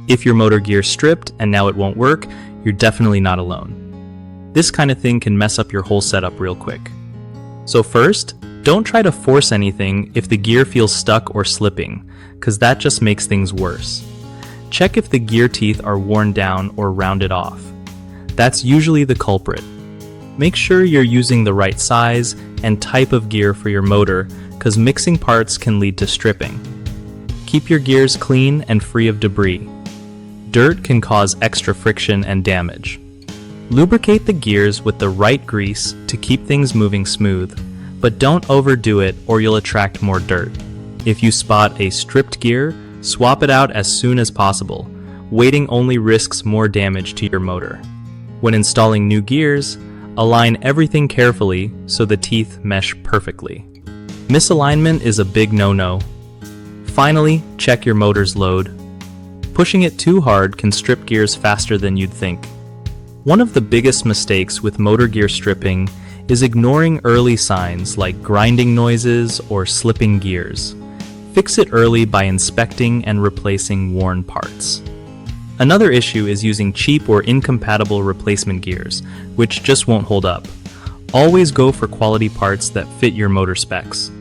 If your motor gear's stripped and now it won't work, you're definitely not alone. This kind of thing can mess up your whole setup real quick. So first, don't try to force anything if the gear feels stuck or slipping, because that just makes things worse. Check if the gear teeth are worn down or rounded off. That's usually the culprit. Make sure you're using the right size and type of gear for your motor, because mixing parts can lead to stripping. Keep your gears clean and free of debris. Dirt can cause extra friction and damage. Lubricate the gears with the right grease to keep things moving smooth, but don't overdo it or you'll attract more dirt. If you spot a stripped gear, swap it out as soon as possible. Waiting only risks more damage to your motor. When installing new gears, align everything carefully so the teeth mesh perfectly. Misalignment is a big no-no. Finally, check your motor's load. Pushing it too hard can strip gears faster than you'd think. One of the biggest mistakes with motor gear stripping is ignoring early signs like grinding noises or slipping gears. Fix it early by inspecting and replacing worn parts. Another issue is using cheap or incompatible replacement gears, which just won't hold up. Always go for quality parts that fit your motor specs.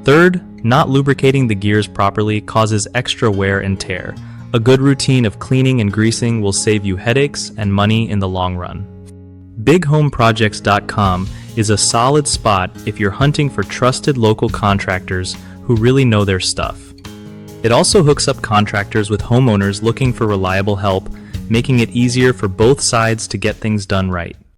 Third, not lubricating the gears properly causes extra wear and tear. A good routine of cleaning and greasing will save you headaches and money in the long run. BigHomeProjects.com is a solid spot if you're hunting for trusted local contractors who really know their stuff. It also hooks up contractors with homeowners looking for reliable help, making it easier for both sides to get things done right.